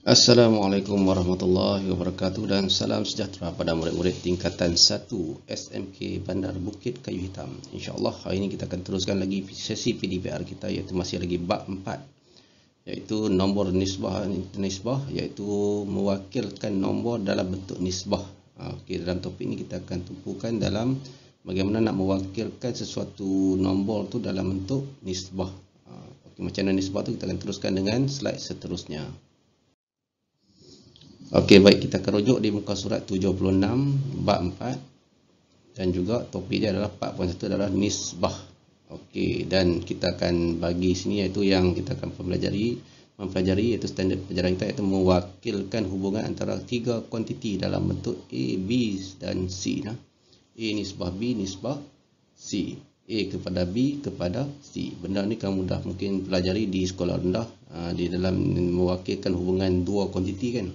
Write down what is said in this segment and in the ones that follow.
Assalamualaikum warahmatullahi wabarakatuh dan salam sejahtera pada murid-murid tingkatan 1 SMK Bandar Bukit Kayu Hitam. InsyaAllah hari ini kita akan teruskan lagi sesi PDPR kita, iaitu masih lagi bab 4, iaitu nombor nisbah, iaitu mewakilkan nombor dalam bentuk nisbah. Okey, dalam topik ini kita akan tumpukan dalam bagaimana nak mewakilkan sesuatu nombor tu dalam bentuk nisbah. Okey, macam mana nisbah tu kita akan teruskan dengan slide seterusnya. Okey, baik, kita akan rujuk di muka surat 76 bab 4 dan juga topik dia adalah 4.1 adalah nisbah. Okey, dan kita akan bagi sini iaitu yang kita akan mempelajari iaitu standard pelajaran kita, iaitu mewakilkan hubungan antara tiga kuantiti dalam bentuk A, B dan C. A nisbah B nisbah C, A kepada B kepada C. Benda ni kamu dah mungkin pelajari di sekolah rendah di dalam mewakilkan hubungan dua kuantiti kan,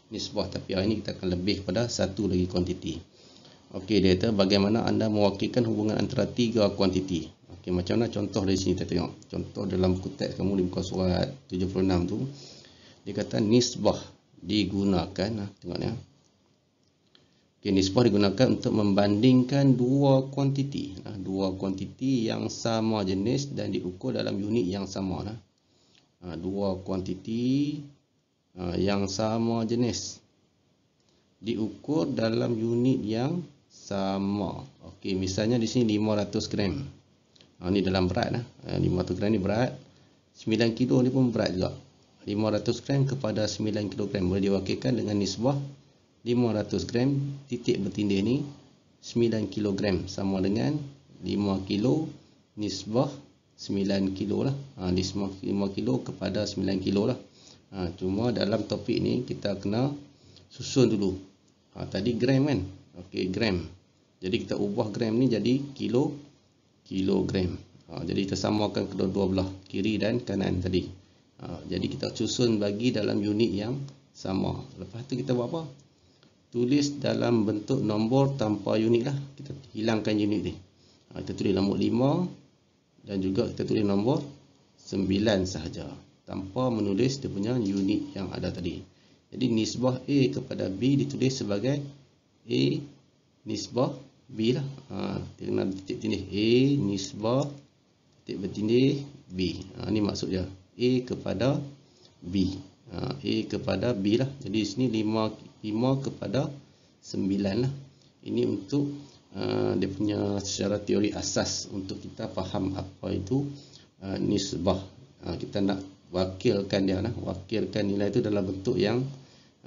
nisbah. Tapi hari ini kita akan lebih pada satu lagi kuantiti. Okey, dia kata bagaimana anda mewakilkan hubungan antara tiga kuantiti. Okey, macam mana contoh dari sini kita tengok. Contoh dalam buku teks kamu di muka surat 76 tu, dia kata nisbah digunakan, tengok ya. Okey, nisbah digunakan untuk membandingkan dua kuantiti. Dua kuantiti yang sama jenis dan diukur dalam unit yang sama. Dua kuantiti yang sama jenis diukur dalam unit yang sama. Okey, misalnya di sini 500 gram. Ni dalam berat 500 gram ni berat. 9 kilo ni pun berat juga. 500 gram kepada 9 kg boleh diwakilkan dengan nisbah 500 gram titik bertindih ni 9 kg sama dengan 5 kilo nisbah 9 kilo lah. Nisbah 5 kilo kepada 9 kilo lah. Cuma dalam topik ni kita kena susun dulu. Tadi gram kan. Okey, gram. Jadi kita ubah gram ni jadi kilogram. Jadi kita samakan kedua-dua belah, kiri dan kanan tadi. Jadi kita susun bagi dalam unit yang sama. Lepas tu kita buat apa? Tulis dalam bentuk nombor tanpa unit lah. Kita hilangkan unit ni. Kita tulis nombor 5 dan juga kita tulis nombor 9 sahaja, tanpa menulis dia punya unit yang ada tadi. Jadi nisbah A kepada B ditulis sebagai A nisbah B lah. Dia kena titik bertindih A nisbah titik bertindih B. Ni maksud dia, A kepada B. A kepada B lah. Jadi sini 5 kepada 9 lah. Ini untuk dia punya secara teori asas untuk kita faham apa itu nisbah. Kita nak wakilkan dia, wakilkan nilai itu dalam bentuk yang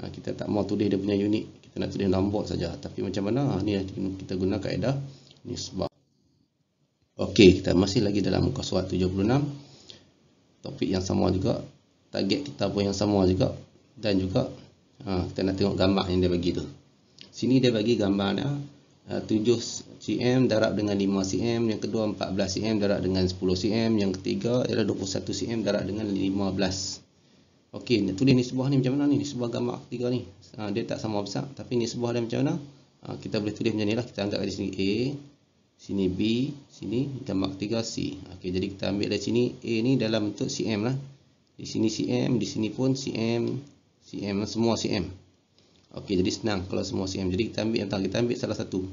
kita tak mau tulis dia punya unit, kita nak tulis nombor saja. Tapi macam mana? Ni kita guna kaedah nisbah. Okey, kita masih lagi dalam muka surat 76. Topik yang sama juga, target kita pun yang sama juga, dan juga kita nak tengok gambar yang dia bagi tu. Sini dia bagi gambarnya 7 cm darab dengan 5 cm, yang kedua 14 cm darab dengan 10 cm, yang ketiga ialah 21 cm darab dengan 15. Okey, nak tulis nisbah ni macam mana ni? Nisbah gambar ketiga ni. Dia tak sama besar, tapi nisbah dia macam mana? Kita boleh tulis macam ni lah. Kita anggap di sini A, sini B, sini gambar ketiga C. Okey, jadi kita ambil dari sini A ni dalam bentuk cm lah. Di sini cm, di sini pun cm, cm lah, semua cm. Okey, jadi senang kalau semua cm. Jadi kita ambil salah satu.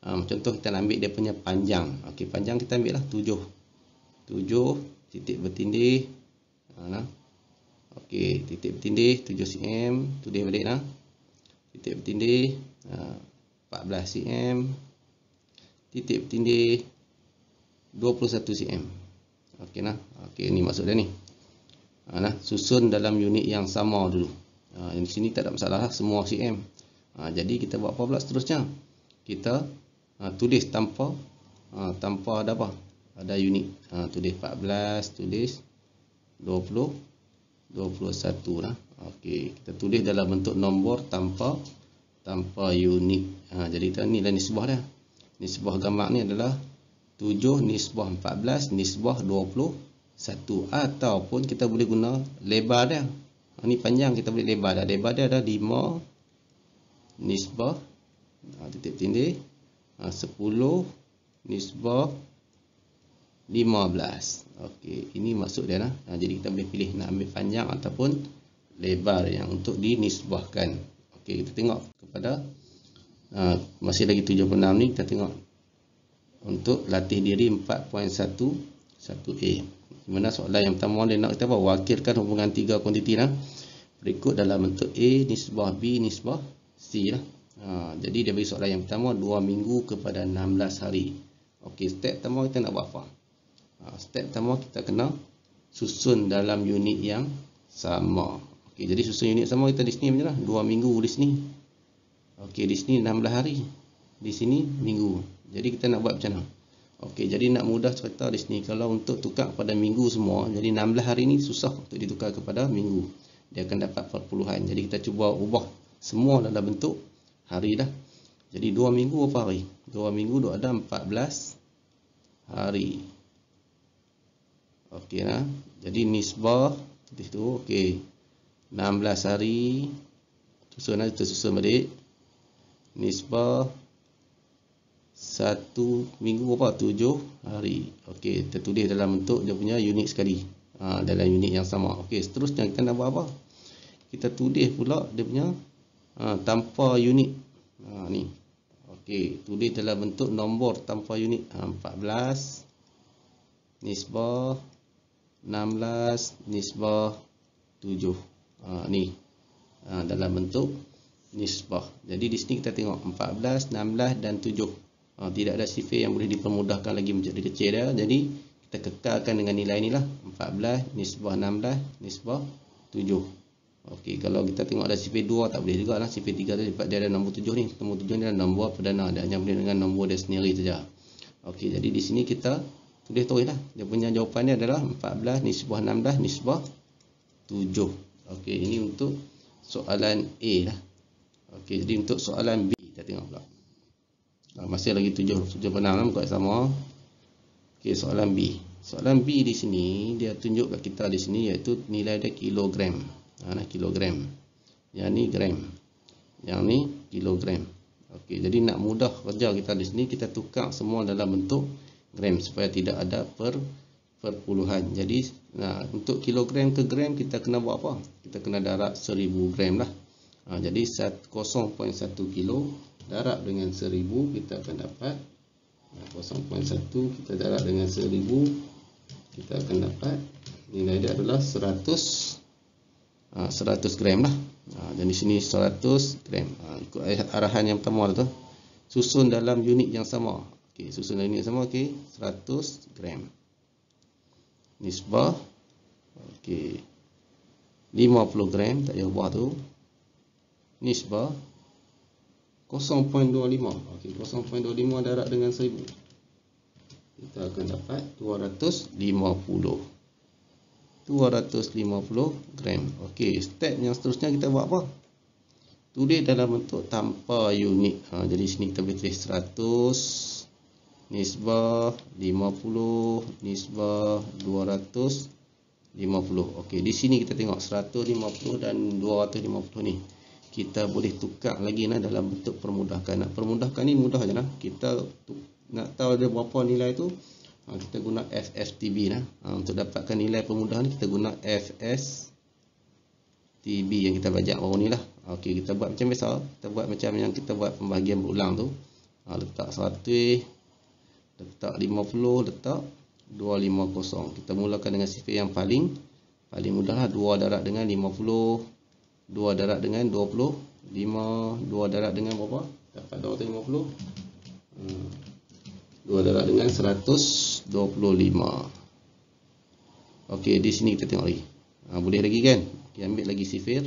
Contoh kita nak ambil dia punya panjang. Okey, panjang kita ambil lah 7 titik bertindih. Okey, titik bertindih 7 cm, tulis balik lah. Titik bertindih 14 cm, titik bertindih 21 cm. Okey nah. Okey, ni maksud dia ni. Susun dalam unit yang sama dulu. Di sini tak ada masalah lah, semua cm. Jadi kita buat apa pula seterusnya? Kita tulis tanpa ada apa? Ada unit. Tulis 14, tulis 20, 21 lah. Okey, kita tulis dalam bentuk nombor tanpa unit. Jadi ni lah nisbah dia. Nisbah gambar ni adalah 7 nisbah 14 nisbah 21, ataupun kita boleh guna lebar dia. Ni panjang, kita boleh lebar dah. Lebar dia ada 5 nisbah titik bertindih 10 nisbah 15. Okey, ini maksud dia lah. Jadi kita boleh pilih nak ambil panjang ataupun lebar yang untuk dinisbahkan. Okey, kita tengok kepada masih lagi 76 ni, kita tengok untuk latih diri 4.11a. Di mana soalan yang pertama dia nak kita apa? Wakilkan hubungan tiga kuantiti lah berikut dalam bentuk A nisbah B nisbah C lah. Jadi dia bagi soalan yang pertama 2 minggu kepada 16 hari. Okey, step pertama kita nak buat apa? Step pertama kita kena susun dalam unit yang sama. Okey, jadi susun unit sama kita di sini macam mana? 2 minggu di sini. Okey, di sini 16 hari. Di sini minggu. Jadi kita nak buat macam mana? Okey, jadi nak mudah cerita di sini, kalau untuk tukar pada minggu semua, jadi 16 hari ni susah untuk ditukar kepada minggu. Dia akan dapat perpuluhan. Jadi kita cuba ubah semua dalam bentuk hari dah. Jadi 2 minggu berapa hari? 2 minggu tu ada 14 hari. Okey lah. Jadi nisbah di situ okey. 16 hari. Susun lah, kita susun balik. Nisbah 1 minggu berapa? 7 hari. Okey, kita tulis dalam bentuk dia punya unit sekali. Dalam unit yang sama. Okey, seterusnya kita nak buat apa? Kita tulis pula dia punya tanpa unit. Ni. Okey, tulis dalam bentuk nombor tanpa unit. 14 nisbah 16 nisbah 7. Ni. Dalam bentuk nisbah. Jadi di sini kita tengok 14, 16 dan 7. Tidak ada sifar yang boleh dipermudahkan lagi menjadi kecil dia. Jadi kita kekalkan dengan nilai inilah 14 nisbah 16 nisbah 7. Okey, kalau kita tengok ada sifar 2 tak boleh jugalah. Sifar 3 tu sebab dia ada nombor 7 ni. Nombor 7 ni adalah nombor perdana. Dia hanya boleh dengan nombor dia sendiri saja. Okey, jadi di sini kita tulis lah. Dia punya jawapan dia adalah 14 nisbah 16 nisbah 7. Okey, ini untuk soalan A lah. Okey, jadi untuk soalan B kita tengok pula. Masih lagi 76 lah, muka sama. Okey, soalan B. Soalan B di sini dia tunjuk kat kita di sini iaitu nilai dia kilogram. Kilogram. Yang ni gram. Yang ni kilogram. Okey, jadi nak mudah kerja kita di sini, kita tukar semua dalam bentuk gram supaya tidak ada perpuluhan. Jadi untuk kilogram ke gram kita kena buat apa? Kita kena darab 1000 gram lah. Jadi 0.1 kilo darab dengan 1000 kita akan dapat 0.1 kita darab dengan 1000 kita akan dapat nilai dia adalah 100 gram lah. Dan di sini 100 gram. Ikut arahan yang pertama tu. Susun dalam unit yang sama. Okey, susun dalam unit yang sama. Okey, 100 gram. Nisbah okey 50 gram, tak payah ubah tu. Nisbah 0.25. Okey, 0.25 darab dengan 1000. Kita akan dapat 250 gram. Okey, step yang seterusnya kita buat apa? Tulis dalam bentuk tanpa unit. Jadi sini kita boleh tulis 100 nisbah 50 nisbah 250. Okey, di sini kita tengok 150 dan 250 ni. Kita boleh tukar lagi dalam bentuk permudahkan. Nak permudahkan ni mudah je lah. Kita nak tahu dia berapa nilai tu, kita guna FSTB lah. Untuk dapatkan nilai permudahan ni kita guna FSTB yang kita belajar baru ni lah. Okey, kita buat macam biasa. Kita buat macam yang kita buat pembahagian berulang tu. Letak 100, letak 50, letak 250. Kita mulakan dengan sifar yang paling mudah lah. 2 darab dengan 50, 2 darab dengan 25, 2 darab dengan berapa? Dapat 250. 2 darab dengan 125. Okey, di sini kita tengok lagi. Boleh lagi kan? Okay, ambil lagi sifar.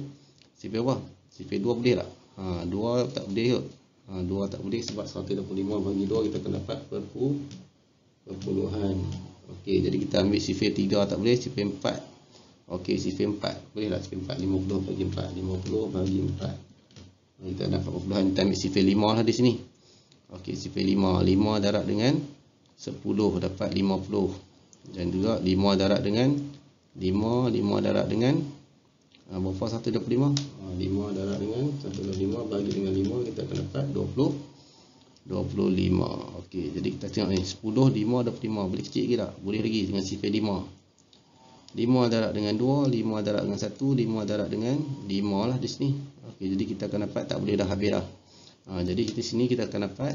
Sifar apa? Sifar 2 boleh tak? 2 tak boleh kot. 2 tak boleh sebab 125 bagi 2 kita akan dapat perpuluhan. Okey, jadi kita ambil sifar 3 tak boleh, sifar 4. Okey, sifar 4. Boleh tak sifar 4? 50 bagi 4. 50 bagi 4. Kita dapat perpuluhan. Kita ambil sifar 5 lah di sini. Okey, sifar 5. 5 darab dengan 10 dapat 50. Dan juga 5 darab dengan 5 darab dengan berapa 125? 5 darab dengan 125 bagi dengan 5 kita akan dapat 25. Okey, jadi kita tengok ni 10, 5, 25. Boleh kecil lagi tak? Boleh lagi dengan sifar 5. 5 darab dengan 2, 5 darab dengan 1, 5 darab dengan 5 lah di sini. Okey, jadi kita akan dapat, tak boleh dah habis dah. Jadi di sini kita akan dapat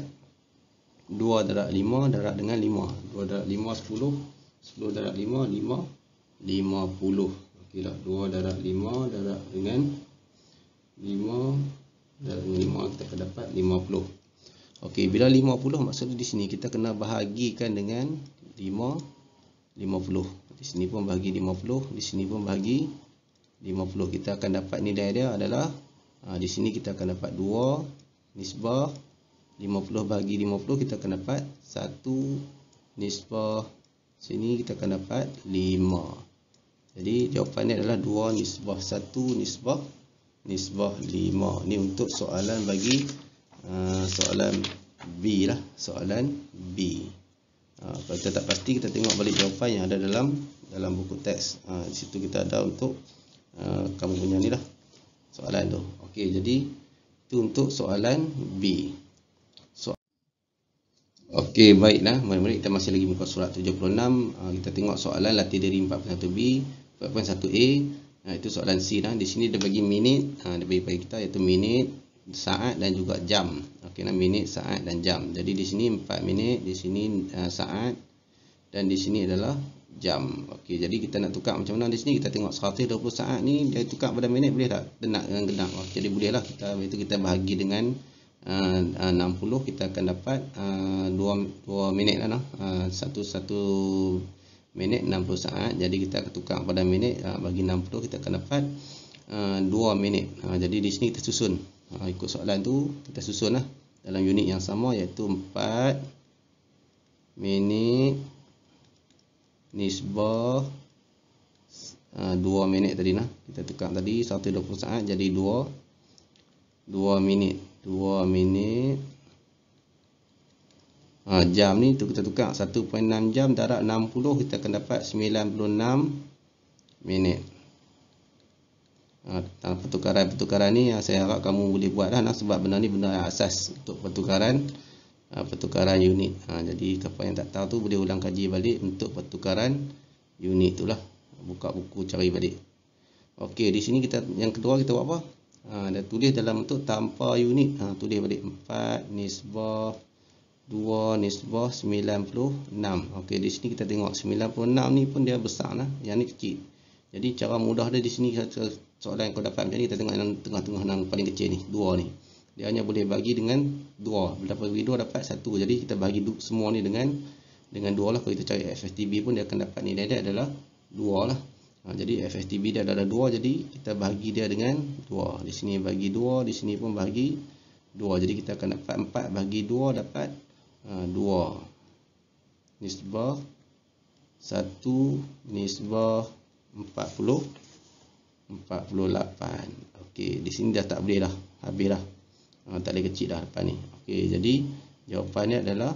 2 darab 5 darab dengan 5. 2 darab 5 10, 10 darab 5 5, 50. Okeylah, 2 darab 5 darab dengan 5 darab dengan 5, kita akan dapat 50. Okey, bila 50 maksudnya di sini kita kena bahagikan dengan 50. Di sini pun bahagi 50, di sini pun bahagi 50. Kita akan dapat nilai dia adalah di sini kita akan dapat 2 nisbah 50 bahagi 50, kita akan dapat 1 nisbah, sini kita akan dapat 5. Jadi jawapannya adalah 2 nisbah 1 nisbah 5. Ini untuk soalan bagi soalan B lah, soalan B. Kalau kita tak pasti, kita tengok balik jawapan yang ada dalam buku teks. Di situ kita ada untuk kamu punya ni lah soalan tu. Okey, jadi itu untuk soalan B. Okey, baiklah murid-murid, kita masih lagi muka surat 76. Kita tengok soalan latih diri 4.1B, 4.1A. Itu soalan C lah. Di sini dia bagi minit, dia bagi kita iaitu minit, saat dan juga jam. Okey, minit, saat dan jam. Jadi di sini 4 minit, di sini saat, dan di sini adalah jam. Okey, jadi kita nak tukar macam mana di sini? Kita tengok 120 saat ni dia tukar pada minit, boleh tak? Tenang dengan genap. Jadi bolehlah kita bahagi dengan 60, kita akan dapat 2 minit lah. Satu minit 60 saat. Jadi kita akan tukar pada minit, bagi 60 kita akan dapat 2 minit. Jadi di sini kita susun, ikut soalan tu kita susun lah dalam unit yang sama, iaitu 4 minit nisbah 2 minit tadi lah. Kita tukar tadi 120 saat jadi 2 minit. 2 minit. Jam ni tu kita tukar 1.6 jam darab 60, kita akan dapat 96 minit. Pertukaran ni saya harap kamu boleh buat lah, sebab benda ni benda asas untuk pertukaran unit. Jadi siapa yang tak tahu tu boleh ulang kaji balik untuk pertukaran unit tu lah. Buka buku cari balik. Okey, di sini kita yang kedua kita buat apa? Dah tulis dalam bentuk tanpa unit. Tulis balik 4 nisbah 2 nisbah 96. Okey, di sini kita tengok 96 ni pun dia besar lah, yang ni kecil. Jadi cara mudah dia di sini, soalan yang kau dapat macam ni, kita tengok yang tengah-tengah yang paling kecil ni, 2 ni. Dia hanya boleh bagi dengan 2. Bila bagi 2 dapat 1. Jadi kita bagi semua ni dengan 2 lah. Kalau kita cari FSTB pun dia akan dapat nilai dia adalah 2 lah. Jadi FSTB dia adalah 2, jadi kita bahagi dia dengan 2. Di sini bagi 2, di sini pun bahagi 2. Jadi kita akan dapat 4 bahagi 2 dapat 2 nisbah 1 nisbah 48. Okey, di sini dah tak boleh dah, habis dah. Tak boleh kecil dah depan ni. Okey, jadi jawapannya adalah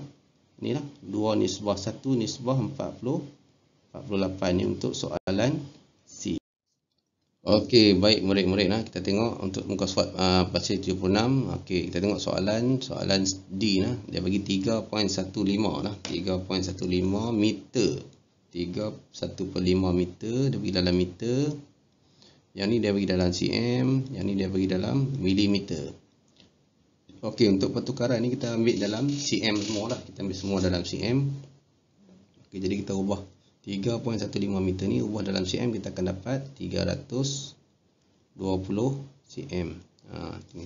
inilah 2 nisbah 1 nisbah 48 ni untuk soalan C. Okey, baik murid-murid lah, kita tengok untuk muka surat pasal 76. Okey, kita tengok soalan D lah. Dia bagi 3.15 lah, 3.15 meter. 3.1/5 meter dia bagi dalam meter. Yang ni dia bagi dalam cm, yang ni dia bagi dalam milimeter. Okey, untuk pertukaran ni kita ambil dalam cm semua lah. Kita ambil semua dalam cm. Okey, jadi kita ubah 3.15 meter ni ubah dalam cm, kita akan dapat 320 cm.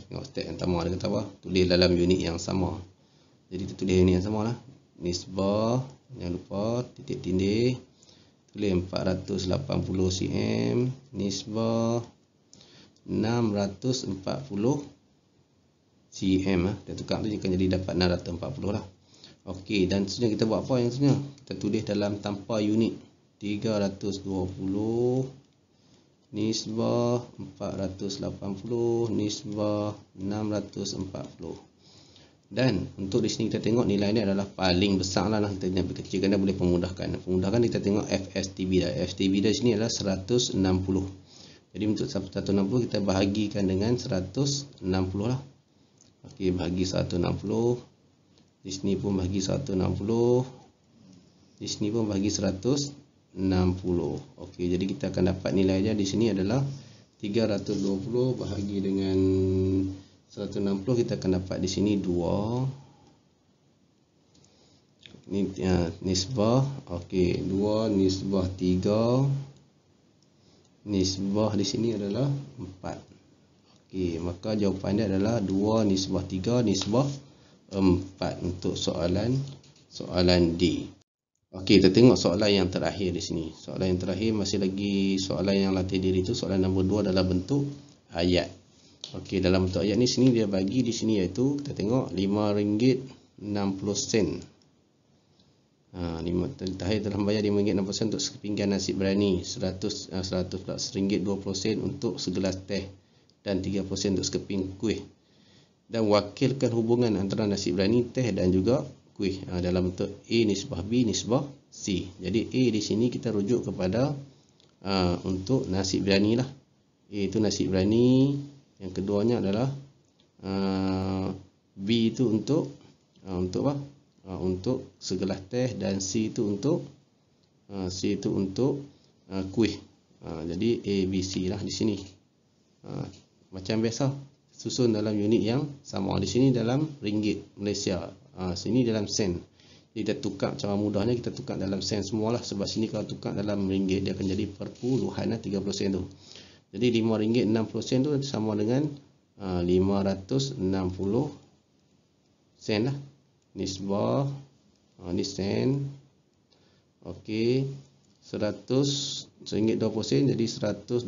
Tengok step yang pertama dia kata apa? Tulis dalam unit yang sama. Jadi kita tulis unit yang sama lah. Nisbah, jangan lupa titik tindih. Tulis 480 cm nisbah 640 cm lah. Dia tukar tu akan jadi dapat 640 lah. Okey, dan seterusnya kita buat apa yang seterusnya? Kita tulis dalam tanpa unit. 320 nisbah 480 nisbah 640. Dan untuk di sini kita tengok nilai ni adalah paling besar lah. Kita nak kecilkan dia boleh pemudahkan. Pemudahkan kita tengok FSTB dah. FSTB dah sini adalah 160. Jadi untuk 160 kita bahagikan dengan 160 lah. Okey, bahagi 160. Di sini pun bagi 160. Di sini pun bagi 160. Okey, jadi kita akan dapat nilainya di sini adalah 320 bahagi dengan 160, kita akan dapat di sini 2. Ini nisbah. Okey, 2 nisbah 3. Nisbah di sini adalah 4. Okey, maka jawapan dia adalah 2 nisbah 3 nisbah 4 untuk soalan D. Okey, kita tengok soalan yang terakhir di sini. Soalan yang terakhir masih lagi soalan yang latih diri itu. Soalan nombor 2 dalam bentuk ayat. Okey, dalam bentuk ayat ni sini dia bagi di sini iaitu kita tengok RM5.60. Tahir telah membayar RM5.60 untuk sepinggan nasi berani, RM100.20 untuk segelas teh dan 30 sen untuk sekeping kuih. Dan wakilkan hubungan antara nasi berani, teh dan juga kuih dalam bentuk A nisbah B nisbah C. Jadi A di sini kita rujuk kepada untuk nasi berani lah. A itu nasi berani, yang keduanya adalah B itu untuk apa? Untuk segelas teh, dan C itu untuk kuih. Jadi A B C lah di sini. Macam biasa susun dalam unit yang sama. Di sini dalam ringgit Malaysia, sini dalam sen. Jadi kita tukar cara mudahnya, kita tukar dalam sen semualah, sebab sini kalau tukar dalam ringgit dia akan jadi perpuluhan 30 sen tu. Jadi RM5.60 tu sama dengan 560 sen lah. Nisbah ni sen. Okey, RM100.20 jadi 120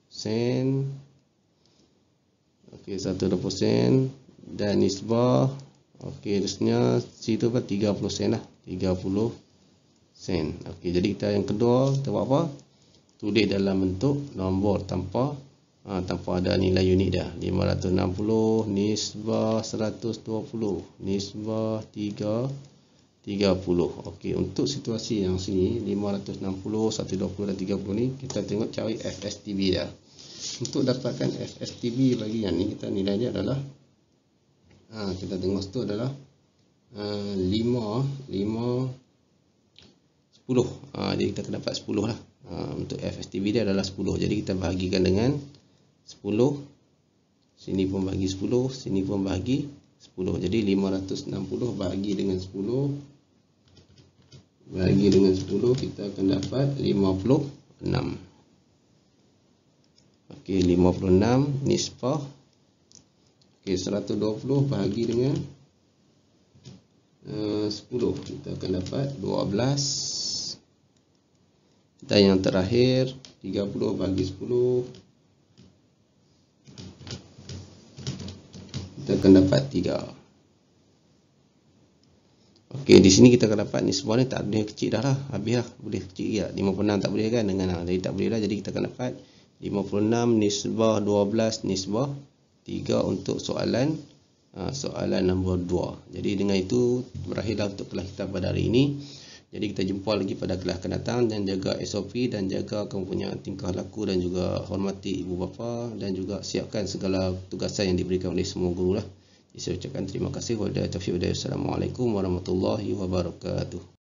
sen. Okey, 120 sen. Dan nisbah, okey, terusnya C tu apa? 30 sen lah. 30 sen. Okey, jadi kita yang kedua kita buat apa? Tulis dalam bentuk nombor tanpa ada nilai unit dia. 560 nisbah 120 nisbah 30. Okey, untuk situasi yang sini 560, 120 dan 30 ni kita tengok cari FSTB dia. Untuk dapatkan FSTB bagi yang ni, kita nilai dia adalah kita tengok situ adalah 5 10. Jadi kita akan dapat 10 lah. Untuk FSTB dia adalah 10. Jadi kita bahagikan dengan 10. Sini pun bahagi 10, sini pun bahagi 10. Jadi 560 bahagi dengan 10 kita akan dapat 56. Okey, 56 nisbah. Okey, 120 bahagi dengan 10 kita akan dapat 12. Dan yang terakhir 30 bahagi 10 kita akan dapat 3. Okey, di sini kita akan dapat nisbah ni tak boleh kecil dah lah, habis lah, boleh kecil ya. 56 tak boleh kan, dengan jadi tak boleh lah. Jadi kita akan dapat 56 nisbah 12 nisbah 3 untuk soalan nombor 2. Jadi dengan itu berakhirlah untuk kelas kita pada hari ini. Jadi kita jumpa lagi pada kelas akan datang, dan jaga SOP dan jaga kamu punya tingkah laku, dan juga hormati ibu bapa, dan juga siapkan segala tugasan yang diberikan oleh semua guru lah. Jadi saya ucapkan terima kasih. Wassalamualaikum warahmatullahi wabarakatuh.